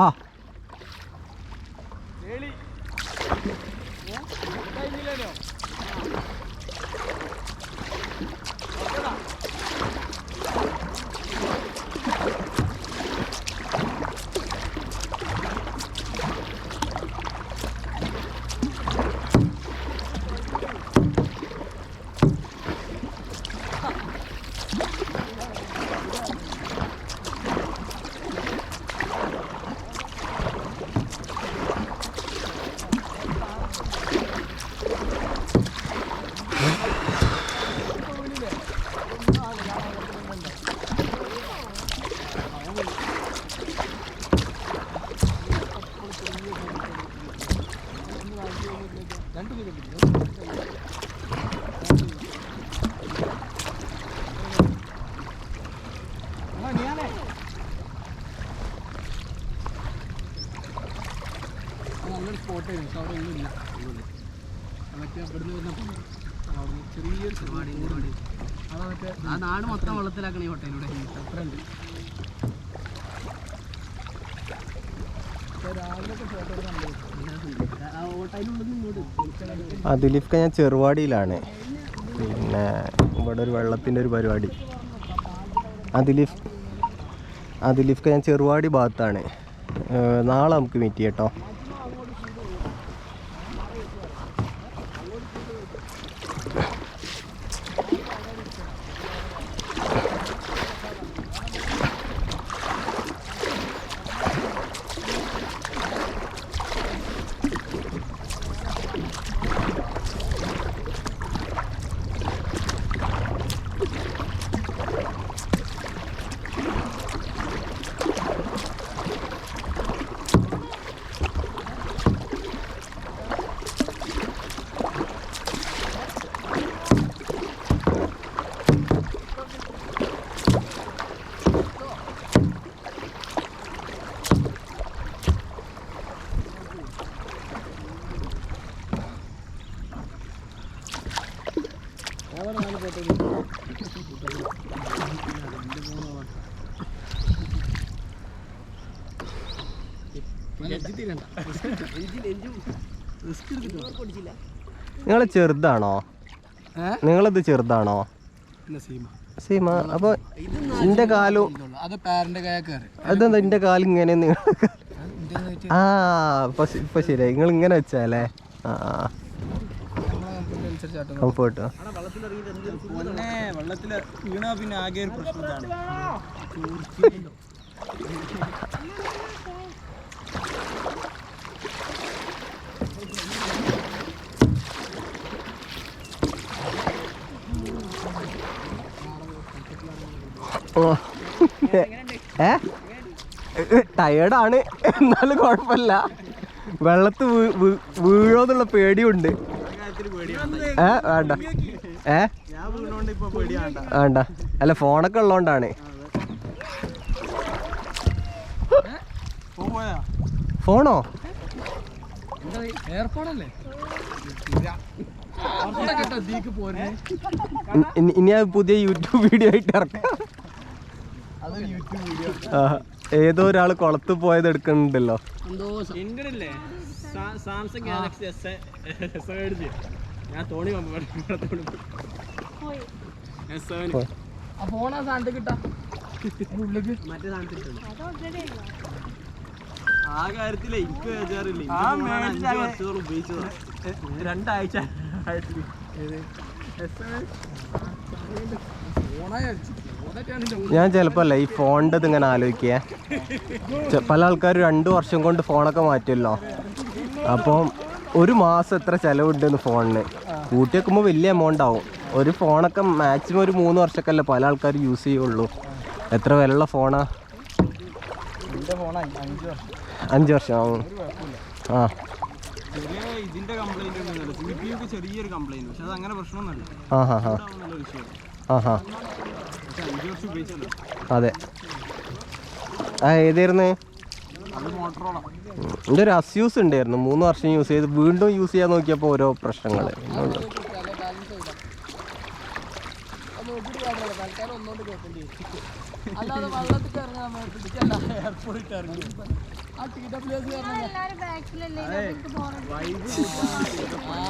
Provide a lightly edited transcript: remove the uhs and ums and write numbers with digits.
ആ നല്ലൊരു സ്പോട്ടായിരുന്നു. പക്ഷെ അവിടെ ഒന്നുമില്ല. മറ്റേ ഇവിടുന്ന് വരുന്ന ചെറിയൊരു അവിടെ മറ്റേ ആ നാട് മൊത്തം വെള്ളത്തിലാക്കണ ഈ ഹോട്ടലിലൂടെ അത്ര ഉണ്ട്. അതിലിഫ്ക ഞാൻ ചെറുവാടിയിലാണ്. പിന്നെ ഇവിടെ ഒരു വെള്ളത്തിൻ്റെ ഒരു പരിപാടി. അതിലിഫ്ക ഞാൻ ചെറുവാടി ഭാഗത്താണ്. നാളെ നമുക്ക് മീറ്റ് ചെയ്യാം കേട്ടോ. നിങ്ങള് ചെറുതാണോ? നിങ്ങളത് ചെറുതാണോ? സീമ. അപ്പൊ എന്റെ കാലും അതെന്താ എന്റെ കാലും ഇങ്ങനെ? ആ ഇപ്പൊ ശരിയായി. നിങ്ങൾ ഇങ്ങനെ വെച്ചാലേ. ആ കംഫർട്ട്. വെള്ളത്തില് വീണാ പിന്നെ ആകെ ഒരു പ്രശ്നമാണ്. ടയേർഡാണ്, എന്നാലും കുഴപ്പമില്ല. വെള്ളത്ത് വീഴോന്നുള്ള പേടിയുണ്ട്. വേണ്ട വേണ്ട. അല്ല ഫോണൊക്കെ ഉള്ളോണ്ടാണ്. ഫോണോ? ഇനി അത് പുതിയ യൂട്യൂബ് വീഡിയോ ആയിട്ട് ഇറക്കാം. ഏതോ ഒരാള് കുളത്ത് പോയത് എടുക്കുന്നുണ്ടല്ലോ. സാംസങ് ഗാലക്സി S7 ഞാൻ തോണി ഫോണാ സാധനത്തിൽ കിട്ടാ മറ്റേ സാധനത്തിൽ ആ കാര്യത്തിലേ എനിക്ക് ബേജാറില്ല. 5 വർഷത്തോളം ഉപയോഗിച്ചതാ. 2 ആഴ്ച ഞാൻ ചിലപ്പോ അല്ല ഈ ഫോണിൻ്റെ ഇത് ഇങ്ങനെ ആലോചിക്കുക. പല ആൾക്കാർ 2 വർഷം കൊണ്ട് ഫോണൊക്കെ മാറ്റുമല്ലോ. അപ്പം ഒരു മാസം എത്ര ചിലവുണ്ടെന്ന് ഫോണിന് കൂട്ടി വെക്കുമ്പോൾ വലിയ എമൗണ്ട് ആവും. ഒരു ഫോണൊക്കെ മാക്സിമം ഒരു 3 വർഷമൊക്കെ അല്ലേ പല ആൾക്കാർ യൂസ് ചെയ്യുള്ളൂ. എത്ര വിലയുള്ള ഫോണാ? 5 വർഷം ആവും. ആ ഇതിന്റെ കംപ്ലൈന്റ് ചെറിയൊരു കംപ്ലൈന്റ്, പക്ഷെ അത് അങ്ങനെ പ്രശ്നമൊന്നുമല്ല. അതെ. ഏതായിരുന്നു? എൻ്റെ ഒരു അസ്യൂസ് ഉണ്ടായിരുന്നു, 3 വർഷം യൂസ് ചെയ്ത് വീണ്ടും യൂസ് ചെയ്യാൻ നോക്കിയപ്പോൾ ഓരോ പ്രശ്നങ്ങൾ. അല്ലാതെ വെള്ളത്തിൽ ഇറങ്ങാൻ ആ TWS എല്ലാരും ബാക്കിലല്ലേ ആ